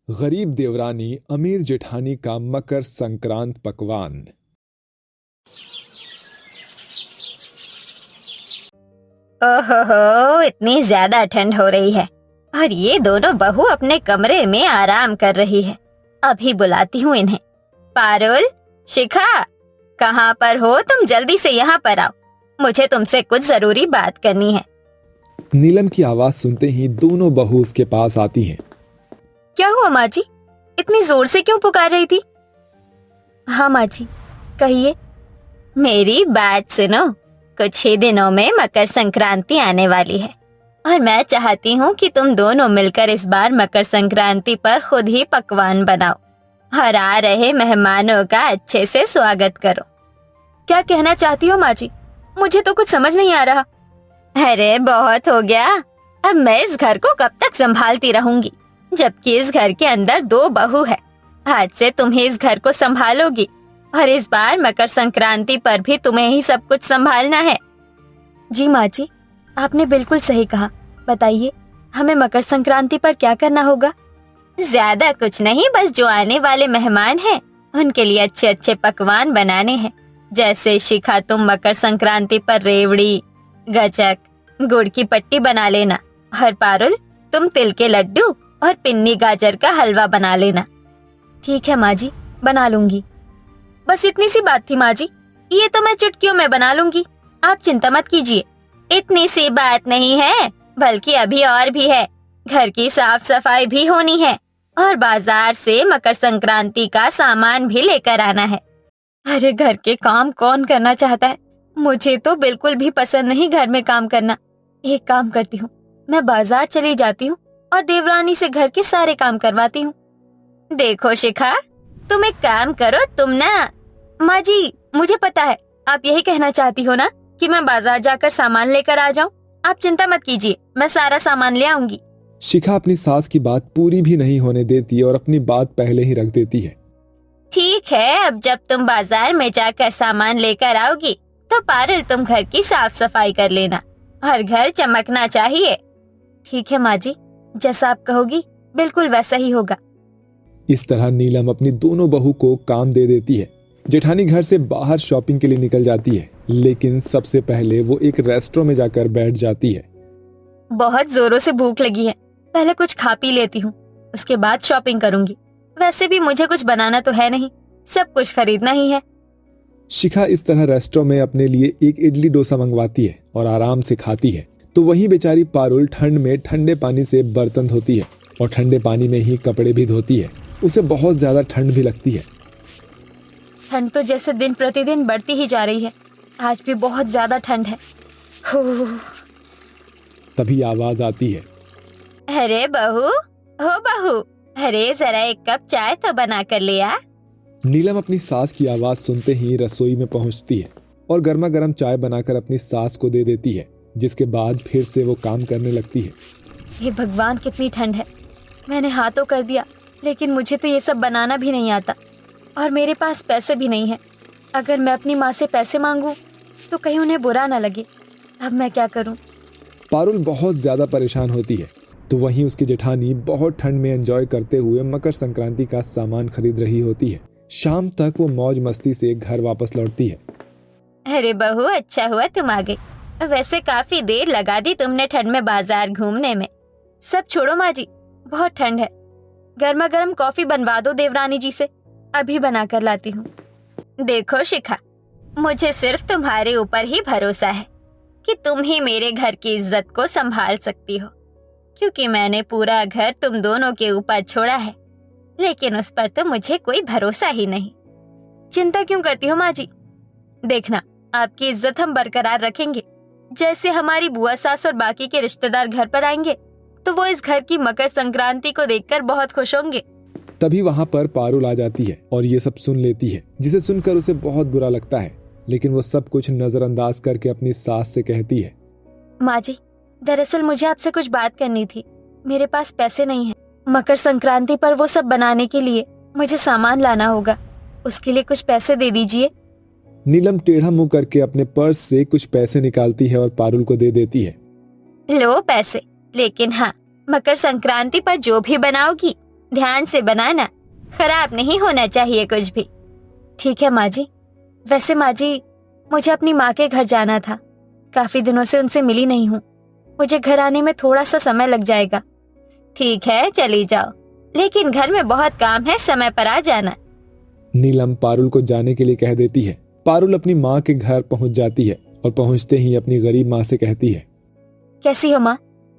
गरीब देवरानी अमीर जेठानी का मकर संक्रांत पकवान। ओहो, इतनी ज्यादा ठंड हो रही है और ये दोनों बहू अपने कमरे में आराम कर रही है। अभी बुलाती हूँ इन्हें। पारुल, शिखा, कहाँ पर हो तुम? जल्दी से यहाँ पर आओ, मुझे तुमसे कुछ जरूरी बात करनी है। नीलम की आवाज सुनते ही दोनों बहू उसके पास आती हैं। क्या हुआ माँ जी? इतनी जोर से क्यों पुकार रही थी? हाँ माँ जी, कहिए। मेरी बात सुनो, कुछ ही दिनों में मकर संक्रांति आने वाली है और मैं चाहती हूँ कि तुम दोनों मिलकर इस बार मकर संक्रांति पर खुद ही पकवान बनाओ और आ रहे मेहमानों का अच्छे से स्वागत करो। क्या कहना चाहती हो माँ जी? मुझे तो कुछ समझ नहीं आ रहा। अरे बहुत हो गया, अब मैं इस घर को कब तक संभालती रहूंगी, जबकि इस घर के अंदर दो बहू है। आज से तुम ही इस घर को संभालोगी और इस बार मकर संक्रांति पर भी तुम्हें ही सब कुछ संभालना है। जी माँ जी, आपने बिल्कुल सही कहा। बताइए, हमें मकर संक्रांति पर क्या करना होगा? ज्यादा कुछ नहीं, बस जो आने वाले मेहमान हैं उनके लिए अच्छे अच्छे पकवान बनाने हैं। जैसे शिखा, तुम मकर संक्रांति पर रेवड़ी, गचक, गुड़ की पट्टी बना लेना और पारुल, तुम तिल के लड्डू और पिन्नी गाजर का हलवा बना लेना। ठीक है माँ जी, बना लूंगी। बस इतनी सी बात थी माँ जी, ये तो मैं चुटकियों में बना लूंगी, आप चिंता मत कीजिए। इतनी सी बात नहीं है, बल्कि अभी और भी है। घर की साफ सफाई भी होनी है और बाजार से मकर संक्रांति का सामान भी लेकर आना है। अरे घर के काम कौन करना चाहता है? मुझे तो बिल्कुल भी पसंद नहीं घर में काम करना। एक काम करती हूँ, मैं बाजार चली जाती हूँ और देवरानी से घर के सारे काम करवाती हूँ। देखो शिखा, तुम एक काम करो, तुम ना। माँ जी, मुझे पता है आप यही कहना चाहती हो ना कि मैं बाजार जाकर सामान लेकर आ जाऊँ। आप चिंता मत कीजिए, मैं सारा सामान ले आऊंगी। शिखा अपनी सास की बात पूरी भी नहीं होने देती और अपनी बात पहले ही रख देती है। ठीक है, अब जब तुम बाजार में जाकर सामान लेकर आओगी तो पारुल, तुम घर की साफ सफाई कर लेना और घर चमकना चाहिए। ठीक है माँ जी, जैसा आप कहोगी बिल्कुल वैसा ही होगा। इस तरह नीलम अपनी दोनों बहू को काम दे देती है। जेठानी घर से बाहर शॉपिंग के लिए निकल जाती है, लेकिन सबसे पहले वो एक रेस्टोरेंट में जाकर बैठ जाती है। बहुत जोरों से भूख लगी है, पहले कुछ खा पी लेती हूँ, उसके बाद शॉपिंग करूंगी। वैसे भी मुझे कुछ बनाना तो है नहीं, सब कुछ खरीदना ही है। शिखा इस तरह रेस्टोरेंट में अपने लिए एक इडली डोसा मंगवाती है और आराम से खाती है। तो वहीं बेचारी पारुल ठंड में ठंडे पानी से बर्तन धोती है और ठंडे पानी में ही कपड़े भी धोती है। उसे बहुत ज्यादा ठंड भी लगती है। ठंड तो जैसे दिन प्रतिदिन बढ़ती ही जा रही है, आज भी बहुत ज्यादा ठंड है। तभी आवाज आती है, अरे बहू, हो बहू, अरे जरा एक कप चाय तो बना कर ले आ। नीलम अपनी सास की आवाज सुनते ही रसोई में पहुंचती है और गर्मा गर्म चाय बनाकर अपनी सास को दे देती है, जिसके बाद फिर से वो काम करने लगती है। हे भगवान, कितनी ठंड है। मैंने हाँ तो कर दिया, लेकिन मुझे तो ये सब बनाना भी नहीं आता और मेरे पास पैसे भी नहीं है। अगर मैं अपनी माँ से पैसे मांगूं तो कहीं उन्हें बुरा ना लगे। अब मैं क्या करूं? पारुल बहुत ज्यादा परेशान होती है। तो वहीं उसकी जेठानी बहुत ठंड में एंजॉय करते हुए मकर संक्रांति का सामान खरीद रही होती है। शाम तक वो मौज मस्ती से घर वापस लौटती है। अरे बहू, अच्छा हुआ तुम आ गई। वैसे काफी देर लगा दी तुमने ठंड में बाजार घूमने में। सब छोड़ो माँ जी, बहुत ठंड है। गर्मा गर्म कॉफी बनवा दो देवरानी जी से, अभी बना कर लाती हूँ। देखो शिखा, मुझे सिर्फ तुम्हारे ऊपर ही भरोसा है कि तुम ही मेरे घर की इज्जत को संभाल सकती हो, क्योंकि मैंने पूरा घर तुम दोनों के ऊपर छोड़ा है, लेकिन उस पर तो मुझे कोई भरोसा ही नहीं। चिंता क्यों करती हो माँ जी? देखना, आपकी इज्जत हम बरकरार रखेंगे। जैसे हमारी बुआ सास और बाकी के रिश्तेदार घर पर आएंगे तो वो इस घर की मकर संक्रांति को देखकर बहुत खुश होंगे। तभी वहाँ पर पारुल आ जाती है और ये सब सुन लेती है, जिसे सुनकर उसे बहुत बुरा लगता है, लेकिन वो सब कुछ नजरअंदाज करके अपनी सास से कहती है, माँ जी, दरअसल मुझे आपसे कुछ बात करनी थी। मेरे पास पैसे नहीं है। मकर संक्रांति पर वो सब बनाने के लिए मुझे सामान लाना होगा, उसके लिए कुछ पैसे दे दीजिए। नीलम टेढ़ा मुंह करके अपने पर्स से कुछ पैसे निकालती है और पारुल को दे देती है। लो पैसे, लेकिन हाँ, मकर संक्रांति पर जो भी बनाओगी ध्यान से बनाना, खराब नहीं होना चाहिए कुछ भी। ठीक है माँ जी। वैसे माँ जी, मुझे अपनी माँ के घर जाना था, काफी दिनों से उनसे मिली नहीं हूँ, मुझे घर आने में थोड़ा सा समय लग जाएगा। ठीक है, चली जाओ, लेकिन घर में बहुत काम है, समय पर आ जाना। नीलम पारुल को जाने के लिए कह देती है। पारुल अपनी माँ के घर पहुंच जाती है और पहुंचते ही अपनी गरीब माँ से कहती है, कैसी हो माँ?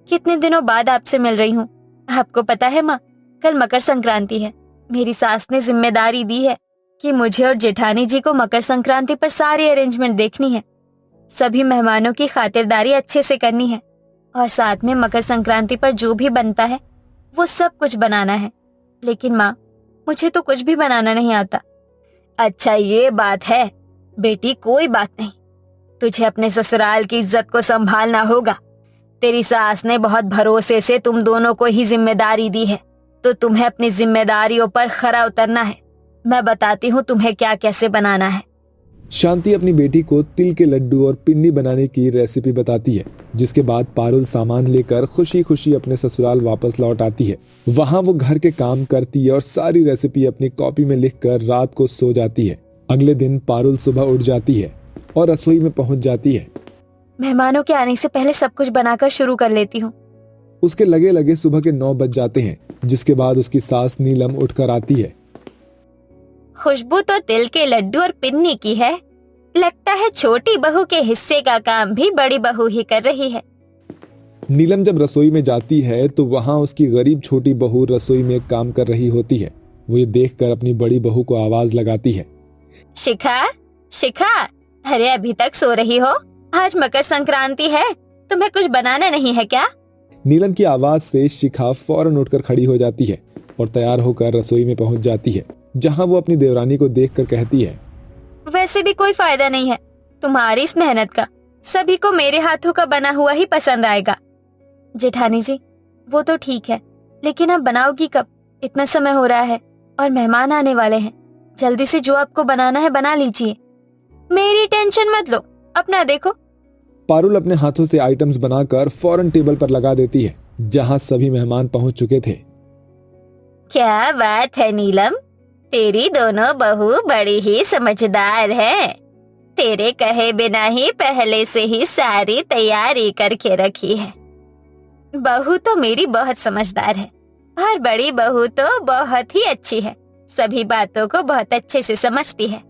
कितने दिनों बाद आपसे मिल रही हूँ। आपको पता है माँ, कल मकर संक्रांति है। मेरी सास ने जिम्मेदारी दी है कि मुझे और जेठानी जी को मकर संक्रांति पर सारी अरेंजमेंट देखनी है, सभी मेहमानों की खातिरदारी अच्छे से करनी है, और साथ में मकर संक्रांति पर जो भी बनता है वो सब कुछ बनाना है। लेकिन माँ, मुझे तो कुछ भी बनाना नहीं आता। अच्छा, ये बात है बेटी, कोई बात नहीं, तुझे अपने ससुराल की इज्जत को संभालना होगा। तेरी सास ने बहुत भरोसे से तुम दोनों को ही जिम्मेदारी दी है, तो तुम्हें अपनी जिम्मेदारियों पर खरा उतरना है। मैं बताती हूँ तुम्हें क्या कैसे बनाना है। शांति अपनी बेटी को तिल के लड्डू और पिन्नी बनाने की रेसिपी बताती है, जिसके बाद पारुल सामान लेकर खुशी खुशी अपने ससुराल वापस लौट आती है। वहाँ वो घर के काम करती है और सारी रेसिपी अपनी कॉपी में लिखकर रात को सो जाती है। अगले दिन पारुल सुबह उठ जाती है और रसोई में पहुंच जाती है। मेहमानों के आने से पहले सब कुछ बनाकर शुरू कर लेती हूँ। उसके लगे लगे सुबह के 9 बज जाते हैं, जिसके बाद उसकी सास नीलम उठकर आती है। खुशबू तो तिल के लड्डू और पिन्नी की है, लगता है छोटी बहू के हिस्से का काम भी बड़ी बहू ही कर रही है। नीलम जब रसोई में जाती है तो वहाँ उसकी गरीब छोटी बहू रसोई में काम कर रही होती है। वो ये देखकर अपनी बड़ी बहू को आवाज लगाती है, शिखा, शिखा, अरे अभी तक सो रही हो? आज मकर संक्रांति है, तुम्हें कुछ बनाना नहीं है क्या? नीलम की आवाज से शिखा फौरन उठकर खड़ी हो जाती है और तैयार होकर रसोई में पहुंच जाती है, जहां वो अपनी देवरानी को देखकर कहती है, वैसे भी कोई फायदा नहीं है तुम्हारी इस मेहनत का, सभी को मेरे हाथों का बना हुआ ही पसंद आएगा। जेठानी जी, वो तो ठीक है, लेकिन अब बनाओगी कब? इतना समय हो रहा है और मेहमान आने वाले हैं, जल्दी से जो आपको बनाना है बना लीजिए। मेरी टेंशन मत लो, अपना देखो। पारुल अपने हाथों से आइटम्स बनाकर फौरन टेबल पर लगा देती है, जहां सभी मेहमान पहुंच चुके थे। क्या बात है नीलम, तेरी दोनों बहू बड़ी ही समझदार है। तेरे कहे बिना ही पहले से ही सारी तैयारी करके रखी है। बहू तो मेरी बहुत समझदार है और बड़ी बहू तो बहुत ही अच्छी है, सभी बातों को बहुत अच्छे से समझती है।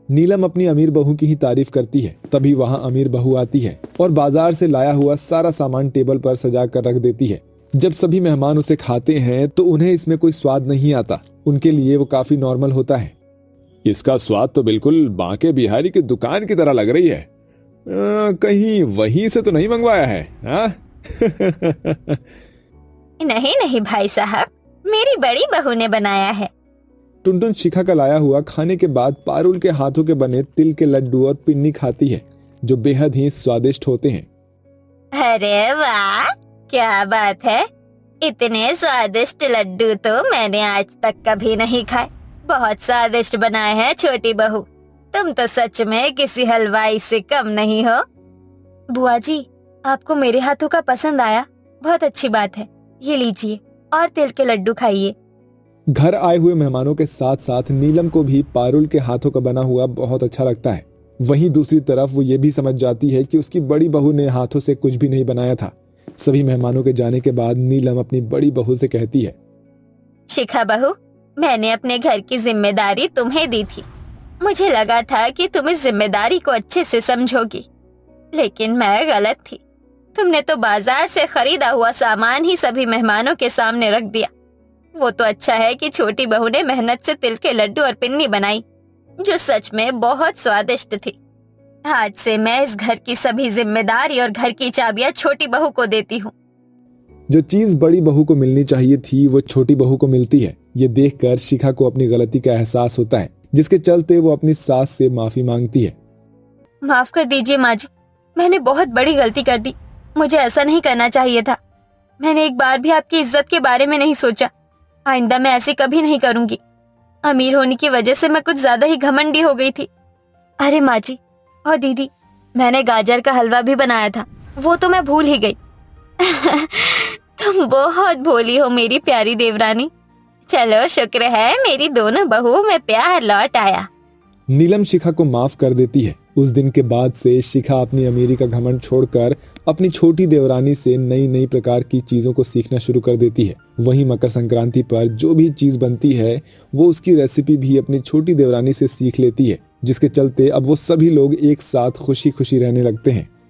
नीलम अपनी अमीर बहू की ही तारीफ करती है। तभी वहाँ अमीर बहू आती है और बाजार से लाया हुआ सारा सामान टेबल पर सजा कर रख देती है। जब सभी मेहमान उसे खाते हैं तो उन्हें इसमें कोई स्वाद नहीं आता, उनके लिए वो काफी नॉर्मल होता है। इसका स्वाद तो बिल्कुल बांके बिहारी की दुकान की तरह लग रही है, कहीं वहीं से तो नहीं मंगवाया है? नहीं नहीं भाई साहब, मेरी बड़ी बहू ने बनाया है। टुनटुन शिखा का लाया हुआ खाने के बाद पारुल के हाथों के बने तिल के लड्डू और पिन्नी खाती है, जो बेहद ही स्वादिष्ट होते हैं। अरे वाह, क्या बात है, इतने स्वादिष्ट लड्डू तो मैंने आज तक कभी नहीं खाए। बहुत स्वादिष्ट बनाए हैं छोटी बहू, तुम तो सच में किसी हलवाई से कम नहीं हो। बुआ जी, आपको मेरे हाथों का पसंद आया, बहुत अच्छी बात है, ये लीजिए और तिल के लड्डू खाइए। घर आए हुए मेहमानों के साथ साथ नीलम को भी पारुल के हाथों का बना हुआ बहुत अच्छा लगता है। वहीं दूसरी तरफ वो ये भी समझ जाती है कि उसकी बड़ी बहू ने हाथों से कुछ भी नहीं बनाया था। सभी मेहमानों के जाने के बाद नीलम अपनी बड़ी बहू से कहती है, शिखा बहू, मैंने अपने घर की जिम्मेदारी तुम्हें दी थी। मुझे लगा था कि तुम इस जिम्मेदारी को अच्छे से समझोगी, लेकिन मैं गलत थी। तुमने तो बाजार से खरीदा हुआ सामान ही सभी मेहमानों के सामने रख दिया। वो तो अच्छा है कि छोटी बहू ने मेहनत से तिल के लड्डू और पिन्नी बनाई, जो सच में बहुत स्वादिष्ट थी। आज से मैं इस घर की सभी जिम्मेदारी और घर की चाबियां छोटी बहू को देती हूँ। जो चीज बड़ी बहू को मिलनी चाहिए थी वो छोटी बहू को मिलती है। ये देखकर शिखा को अपनी गलती का एहसास होता है, जिसके चलते वो अपनी सास से माफी मांगती है। माफ कर दीजिए माँ जी, मैंने बहुत बड़ी गलती कर दी, मुझे ऐसा नहीं करना चाहिए था। मैंने एक बार भी आपकी इज्जत के बारे में नहीं सोचा, आइंदा मैं ऐसे कभी नहीं करूंगी। अमीर होने की वजह से मैं कुछ ज्यादा ही घमंडी हो गई थी। अरे माँ जी और दीदी, मैंने गाजर का हलवा भी बनाया था, वो तो मैं भूल ही गई। तुम बहुत भोली हो मेरी प्यारी देवरानी, चलो शुक्र है मेरी दोनों बहुओं में प्यार लौट आया। नीलम शिखा को माफ कर देती है। उस दिन के बाद से शिखा अपनी अमीरी का घमंड छोड़कर अपनी छोटी देवरानी से नई नई प्रकार की चीजों को सीखना शुरू कर देती है। वहीं मकर संक्रांति पर जो भी चीज बनती है वो उसकी रेसिपी भी अपनी छोटी देवरानी से सीख लेती है, जिसके चलते अब वो सभी लोग एक साथ खुशी खुशी रहने लगते हैं।